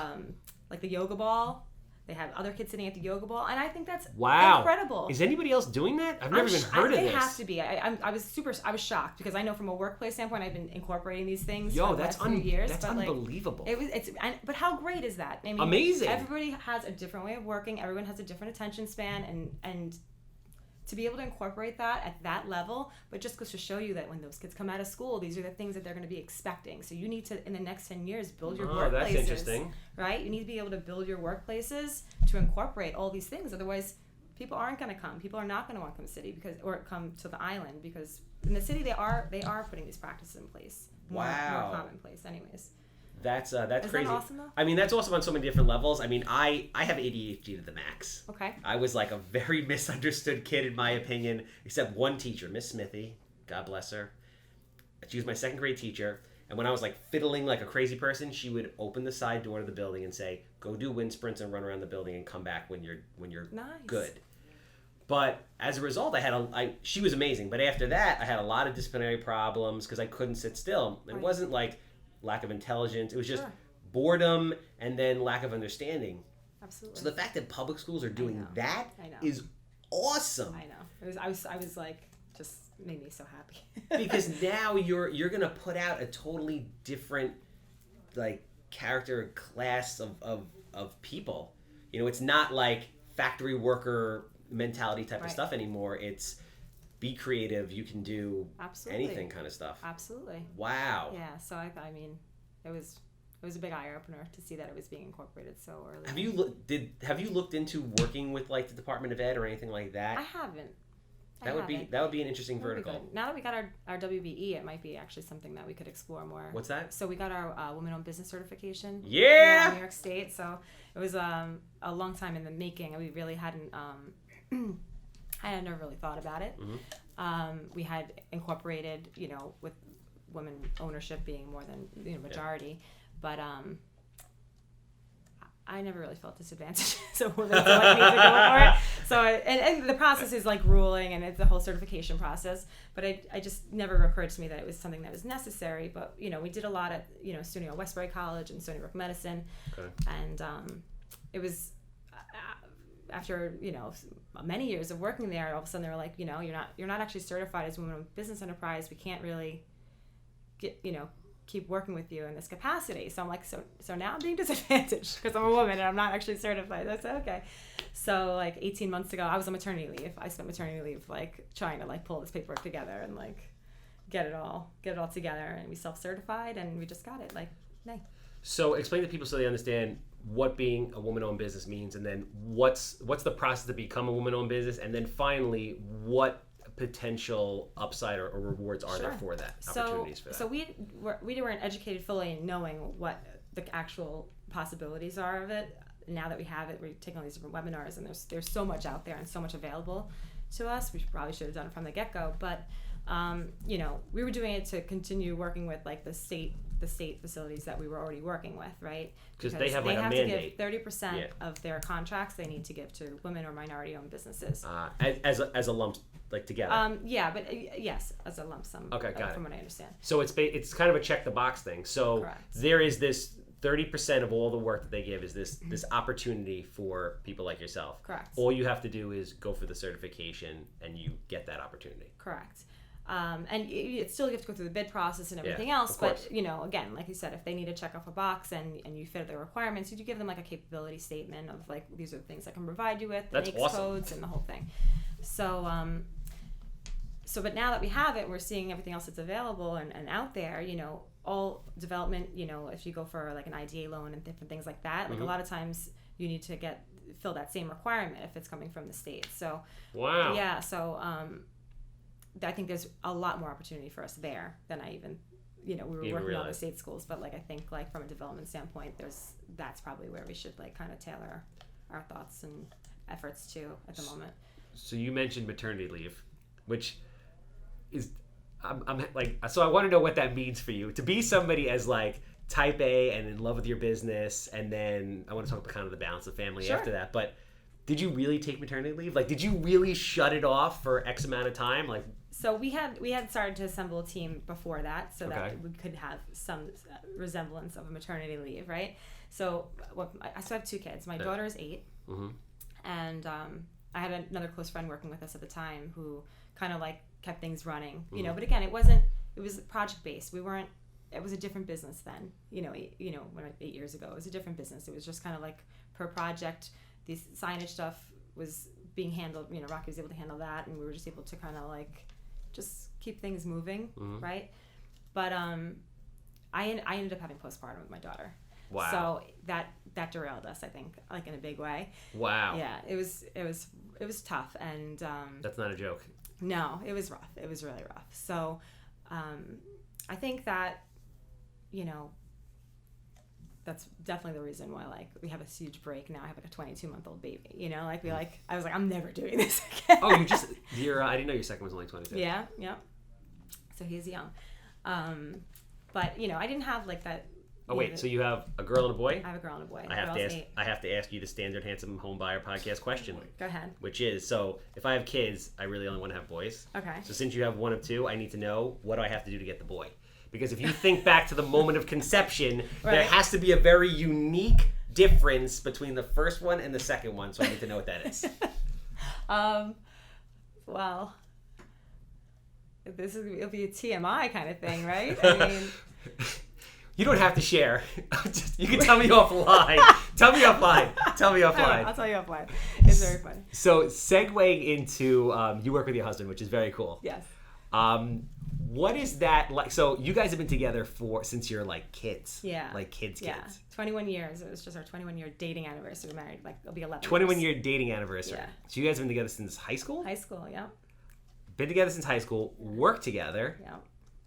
Like the yoga ball. They have other kids sitting at the yoga ball, and I think that's incredible. Is anybody else doing that? I've never even heard of this. They have to be. I was shocked because I know from a workplace standpoint, I've been incorporating these things for the last few years. That's unbelievable. But how great is that? I mean, amazing. Everybody has a different way of working. Everyone has a different attention span, and to be able to incorporate that at that level, but just goes to show you that when those kids come out of school, these are the things that they're going to be expecting. So you need to, in the next 10 years, build your workplaces. That's interesting. Right? You need to be able to build your workplaces to incorporate all these things. Otherwise, people aren't going to come. People are not going to want to come to the city or come to the island, because in the city they are putting these practices in place. More commonplace, anyways. That's crazy. Is that awesome though? I mean, that's awesome on so many different levels. I mean, I have ADHD to the max. Okay. I was like a very misunderstood kid in my opinion, except one teacher, Miss Smithy, God bless her. She was my second grade teacher, and when I was like fiddling like a crazy person, she would open the side door to the building and say, "Go do wind sprints and run around the building and come back when you're nice. Good." But as a result, she was amazing. But after that, I had a lot of disciplinary problems because I couldn't sit still. It wasn't like lack of intelligence. It was just boredom and then lack of understanding. Absolutely. So the fact that public schools are doing that is awesome. I know. I was like, just made me so happy. Because now you're gonna put out a totally different like character class of people. It's not like factory worker mentality type of stuff anymore. It's be creative, you can do anything kind of stuff. Absolutely. Wow. Yeah, so I mean, it was a big eye opener to see that it was being incorporated so early. Have you looked into working with like the Department of Ed or anything like that? I haven't. That would be an interesting vertical. Now that we got our WBE, it might be actually something that we could explore more. What's that? So we got our women-owned business certification. Yeah. In New York State. So it was a long time in the making, and we really hadn't. I had never really thought about it. Mm-hmm. We had incorporated, with women ownership being more than majority, but I never really felt disadvantaged. So women feel like need to go for it. So and the process is like grueling, and it's the whole certification process. But I just never occurred to me that it was something that was necessary. But we did a lot at SUNY Westbury College and Stony Brook Medicine, and it was. After many years of working there, all of a sudden they were like, you're not actually certified as a women-owned business enterprise. We can't really get keep working with you in this capacity. So I'm like, so now I'm being disadvantaged because I'm a woman and I'm not actually certified. That's okay. So like 18 months ago, I was on maternity leave. I spent maternity leave like trying to like pull this paperwork together and like get it all together, and we self-certified, and we just got it. Like, nay. So explain to people so they understand what being a woman-owned business means, and then what's the process to become a woman-owned business, and then finally what potential upside or rewards are there for that, opportunities for that. So we weren't educated fully in knowing what the actual possibilities are of it. Now that we have it, we're taking all these different webinars, and there's so much out there and so much available to us. We probably should have done it from the get-go, but we were doing it to continue working with like the state facilities that we were already working with, right? Because they have like a mandate. They have to give 30% of their contracts they need to give to women or minority-owned businesses. As a lump, like together. Yes, as a lump sum. Okay, got it. From what I understand. So it's kind of a check the box thing. So Correct. There is this 30% of all the work that they give is this opportunity for people like yourself. Correct. All you have to do is go for the certification, and you get that opportunity. Correct. And it still you have to go through the bid process and everything Yeah, else. of course. But again, like you said, if they need to check off a box and you fit their requirements, you do give them like a capability statement of like these are the things I can provide you with, the That's NAICS awesome. codes and the whole thing. But now that we have it, we're seeing everything else that's available and out there. All development. If you go for like an IDA loan and different things like that, like a lot of times you need to fill that same requirement if it's coming from the state. So Wow. yeah. So I think there's a lot more opportunity for us there than I even, we were working on the state schools, but like I think like from a development standpoint, that's probably where we should like kind of tailor our thoughts and efforts to at the moment. So you mentioned maternity leave, which is I'm like, so I want to know what that means for you to be somebody as like type A and in love with your business, and then I want to talk about kind of the balance of family after that. But did you really take maternity leave? Like, did you really shut it off for X amount of time? Like, so we had started to assemble a team before that, so that we could have some resemblance of a maternity leave, right? So I still have 2 kids. My daughter is 8, and I had another close friend working with us at the time who kind of like kept things running, But again, it was project based. It was a different business then, when 8 years ago, it was a different business. It was just kind of like per project. The signage stuff was being handled, Rocky was able to handle that, and we were just able to kind of like just keep things moving, right? But I ended up having postpartum with my daughter. Wow. So that derailed us, I think, like in a big way. Wow. Yeah, it was tough, and that's not a joke. No, it was rough. It was really rough. So I think that, that's definitely the reason why like we have a huge break now. I have like a 22-month-old baby, I was like, I'm never doing this again. Oh, I didn't know your second was only 22. Yeah. So he's young. But I didn't have like that. Oh wait, so you have a girl and a boy? I have a girl and a boy. I have to ask you the standard Handsome Homebuyer podcast question. Go ahead. Which is, so if I have kids, I really only want to have boys. Okay. So since you have one of 2, I need to know, what do I have to do to get the boy? Because if you think back to the moment of conception, there has to be a very unique difference between the first one and the second one, so I need to know what that is. Well, it'll be a TMI kind of thing, right? I mean... You don't have to share. You can tell me offline. Tell me offline. I'll tell you offline. It's very funny. So segueing into, you work with your husband, which is very cool. Yes. What is that like? So you guys have been together since you're like kids. Yeah. Like kids. 21 years. It was just our 21-year dating anniversary. We married, like, it'll be 11 21-year dating anniversary. Yeah. So you guys have been together since high school? High school, yeah. Been together since high school, worked together. Yeah.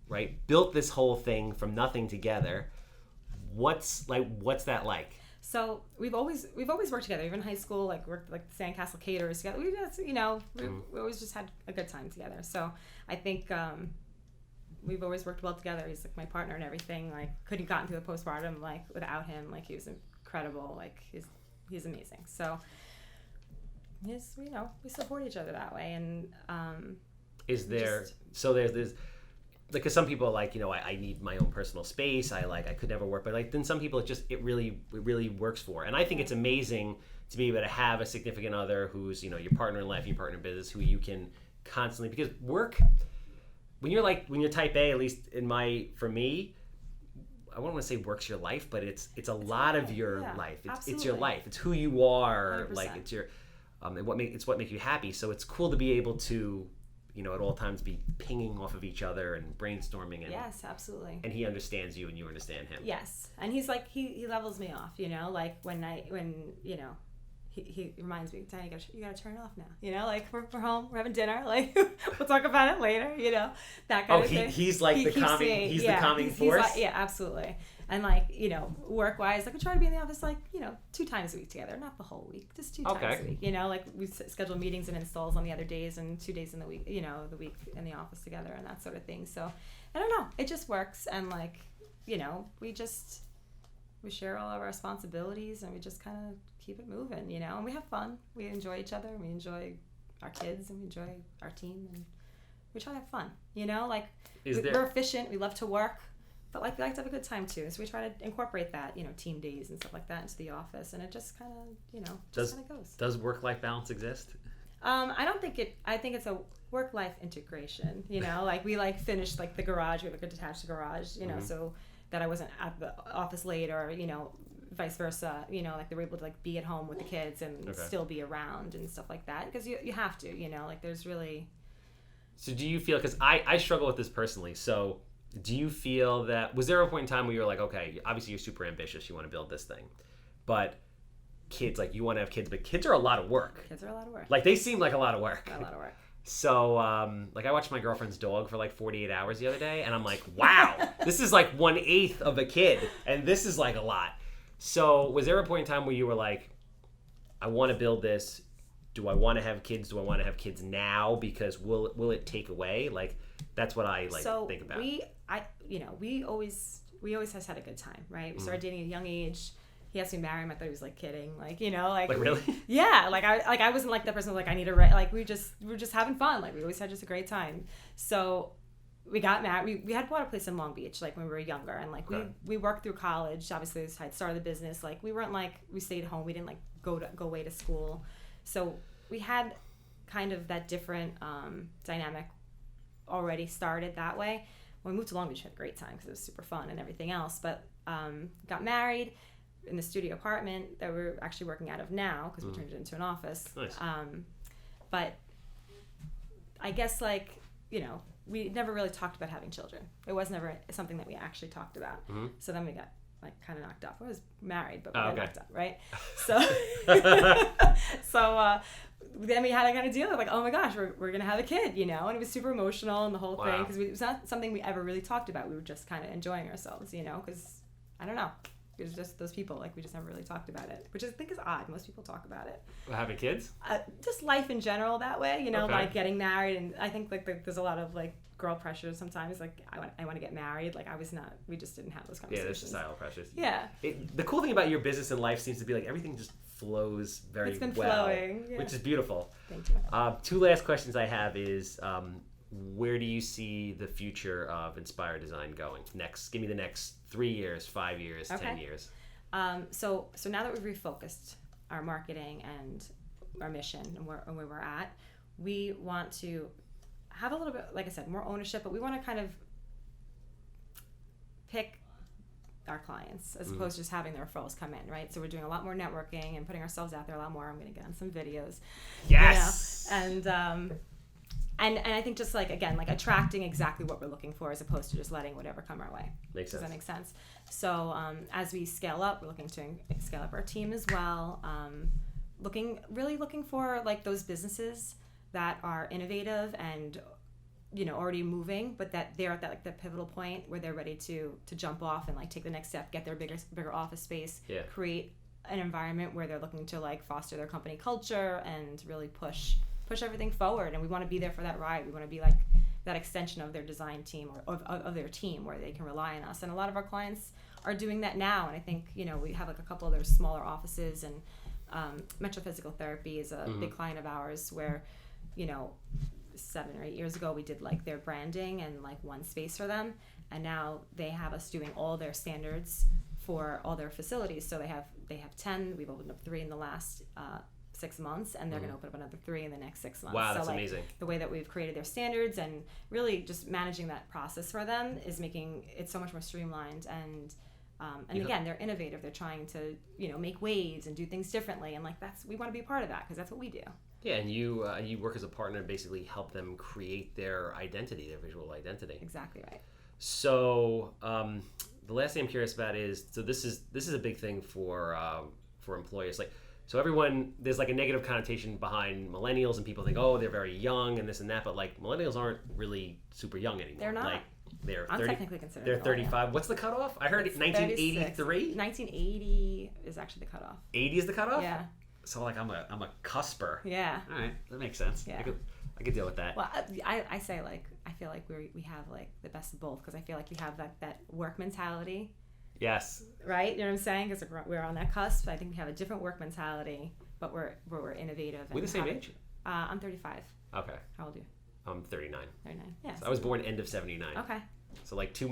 Right? Built this whole thing from nothing together. What's that like? So we've always worked together. Even in high school, like worked like the Sandcastle caterers together. We just, we always just had a good time together. So I think we've always worked well together. He's like my partner and everything. Like couldn't gotten through the postpartum like without him. Like he was incredible. Like he's amazing. So we support each other that way. And there's this. Like, cause some people are like, I need my own personal space. I could never work, but like then some people it really works for. And I think it's amazing to be able to have a significant other who's your partner in life, your partner in business, who you can constantly, because work when you're type A, at least for me, I wouldn't want to say work's your life, but it's a lot of your life. It's your life. It's who you are. 100%. Like it's your it's what makes you happy. So it's cool to be able to at all times be pinging off of each other and brainstorming. And, yes, absolutely. And he understands you and you understand him. Yes. And he's like, he levels me off, like when he reminds me, Diana, you gotta turn it off now. Like we're home, we're having dinner, like we'll talk about it later, that kind of thing. He's like the calming force. He's like, absolutely. And like, work-wise, like we try to be in the office like, 2 times a week together, not the whole week, just 2 times a week. Like we schedule meetings and installs on the other days and 2 days in the week, the week in the office together and that sort of thing. So I don't know, it just works. And like, we share all of our responsibilities and we just kind of keep it moving, and we have fun. We enjoy each other and we enjoy our kids and we enjoy our team and we try to have fun, like we're efficient. We love to work. But like we like to have a good time too, so we try to incorporate that, team days and stuff like that into the office, and it just kind of, just kind of goes. Does work-life balance exist? I don't think it. I think it's a work-life integration. Like we finished like the garage. We have a detached garage. So that I wasn't at the office late, or vice versa. Like they were able to like be at home with the kids and still be around and stuff like that, because you have to. Like there's really. So do you feel? Because I struggle with this personally. So. Do you feel that, was there a point in time where you were like, okay, obviously you're super ambitious, you want to build this thing, but kids, like you want to have kids, but kids are a lot of work. Kids are a lot of work. Like they seem like a lot of work. A lot of work. So, like I watched my girlfriend's dog for like 48 hours the other day, and I'm like, wow, this is like 1/8 of a kid, and this is like a lot. So was there a point in time where you were like, I want to build this, do I want to have kids? Do I want to have kids now? Because will it take away? Like, that's what I think about. We always has had a good time, right? We started dating at a young age. He asked me to marry him. I thought he was like kidding, like really? Yeah, I wasn't like that person. Like I need a like we were just having fun. Like we always had just a great time. So we got married. We had bought a place in Long Beach, like when we were younger, and like we worked through college. Obviously, I had started the business. Like we weren't like we stayed home. We didn't like go away to school. So we had kind of that different dynamic already started that way. When we moved to Long Beach, we had a great time because it was super fun and everything else. But got married in the studio apartment that we're actually working out of now because we turned it into an office. Nice. But I guess we never really talked about having children. It was never something that we actually talked about. Mm-hmm. So then we got kind of knocked off. I was married, but we got knocked off, right? So then we had to kind of deal with oh my gosh, we're gonna have a kid, and it was super emotional and the whole thing because it was not something we ever really talked about. We were just kind of enjoying ourselves, because I don't know, it was just those people we just never really talked about it, which I think is odd. Most people talk about it. Having kids? Just life in general that way, like getting married, and I think there's a lot of girl pressure sometimes. I want to get married. We just didn't have those conversations. Yeah, there's societal pressures. Yeah. The cool thing about your business and life seems to be everything just flows very well. It's been flowing, yeah. Which is beautiful. Thank you. 2 last questions I have is, where do you see the future of Inspire Design going? Give me the next 3 years, 5 years, 10 years. So now that we've refocused our marketing and our mission and where we're at, we want to have a little bit, like I said, more ownership, but we want to kind of pick our clients as opposed to just having the referrals come in, right? So we're doing a lot more networking and putting ourselves out there a lot more. I'm going to get on some videos. Yes. And I think just attracting exactly what we're looking for as opposed to just letting whatever come our way. Makes sense. Does that make sense? So as we scale up, we're looking to scale up our team as well. Looking for those businesses that are innovative and already moving, but that they're at that pivotal point where they're ready to jump off and take the next step, get their bigger office space, create an environment where they're looking to foster their company culture and really push everything forward. And we want to be there for that ride. We want to be that extension of their design team or of their team where they can rely on us. And a lot of our clients are doing that now. And I think we have a couple of their smaller offices, and Metro Physical Therapy is a big client of ours where 7 or 8 years ago we did their branding and one space for them, and now they have us doing all their standards for all their facilities. So they have 10. We've opened up 3 in the last 6 months, and they're going to open up another 3 in the next 6 months. Wow, that's amazing. The way that we've created their standards and really just managing that process for them is making it so much more streamlined. And again, they're innovative. They're trying to make waves and do things differently, and we want to be a part of that because that's what we do. Yeah, and you work as a partner and basically help them create their identity, their visual identity. Exactly right. So the last thing I'm curious about is, so this is a big thing for employers. Like, so everyone, there's like a negative connotation behind millennials, and people think, oh, they're very young and this and that, but like millennials aren't really super young anymore. They're not. Like, I'm technically considered. They're 35. What's the cutoff? I heard 1983. 1980 is actually the cutoff. 80 is the cutoff? Yeah. So like I'm a cusper. Yeah. All right, that makes sense. Yeah. I could deal with that. Well, I say like I feel like we have like the best of both, because I feel like we have that work mentality. Yes. Right. You know what I'm saying? Because we're on that cusp. I think we have a different work mentality, but we're innovative. We're the same age. I'm 35. Okay. How old are you? I'm 39. 39. Yes. So I was born end of 79. Okay. So like 2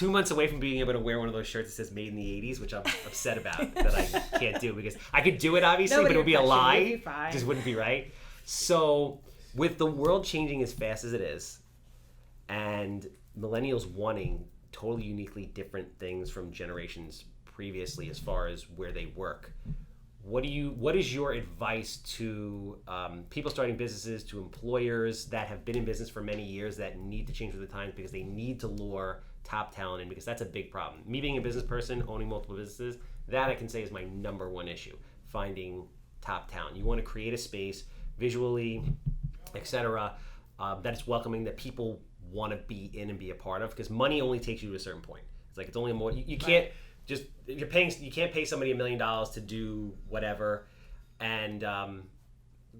months away from being able to wear one of those shirts that says "Made in the '80s," which I'm upset about that I can't do, because I could do it obviously, but it would be a lie. It just wouldn't be right. So with the world changing as fast as it is, and millennials wanting totally uniquely different things from generations previously as far as where they work, what is your advice to people starting businesses, to employers that have been in business for many years that need to change with the times because they need to lure top talent in, because that's a big problem. Me being a business person, owning multiple businesses, that I can say is my number one issue, finding top talent. You want to create a space visually, etc., that it's welcoming, that people want to be in and be a part of, because money only takes you to a certain point. It's like it's only more, you can't just, if you're paying, you can't pay somebody $1 million to do whatever, and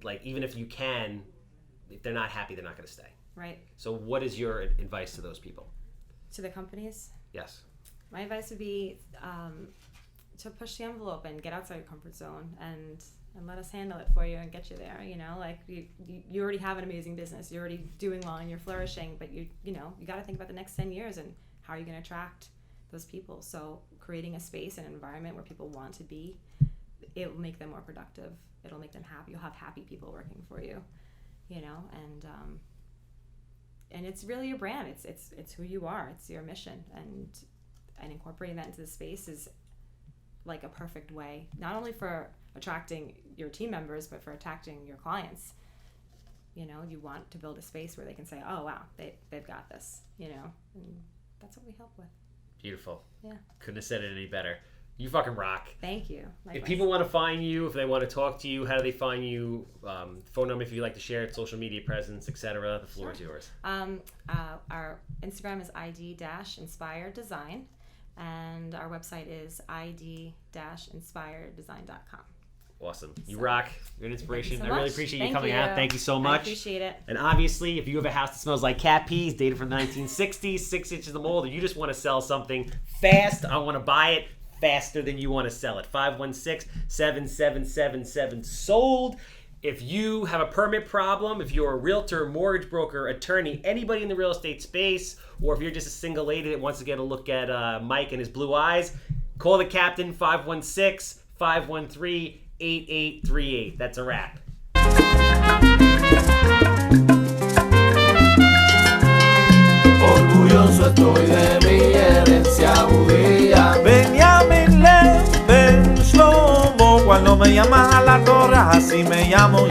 like even if you can, if they're not happy, they're not going to stay. Right. So what is your advice to those people? To the companies? Yes. My advice would be to push the envelope and get outside your comfort zone and let us handle it for you and get you there. You know, like you already have an amazing business. You're already doing well and you're flourishing, but you got to think about the next 10 years and how are you going to attract those people. So creating a space and an environment where people want to be, it will make them more productive. It'll make them happy. You'll have happy people working for you, you know, and it's really your brand. It's who you are. It's your mission, and incorporating that into the space is like a perfect way, not only for attracting your team members, but for attracting your clients. You know, you want to build a space where they can say, oh wow, they've got this, you know, and that's what we help with. Beautiful. Yeah. Couldn't have said it any better. You fucking rock. Thank you. Likewise. If people want to find you, if they want to talk to you, how do they find you? Phone number if you'd like to share it, social media presence, etc. The floor is yours. Our Instagram is id-inspired design, and our website is id-inspireddesign.com. Awesome. You rock. You're an inspiration. So I really much. appreciate you coming out. Thank you so much. I appreciate it. And obviously, if you have a house that smells like cat peas, dated from the 1960s, 6 inches of mold, and you just want to sell something fast, I want to buy it faster than you want to sell it. 516-7777 sold. If you have a permit problem, if you're a realtor, mortgage broker, attorney, anybody in the real estate space, or if you're just a single lady that wants to get a look at Mike and his blue eyes, call the captain, 516-513-8838. That's a wrap. Orgulloso estoy de mi herencia judía. Benjamín Ben Shlomo, cuando me llaman a la torre, así me llamo.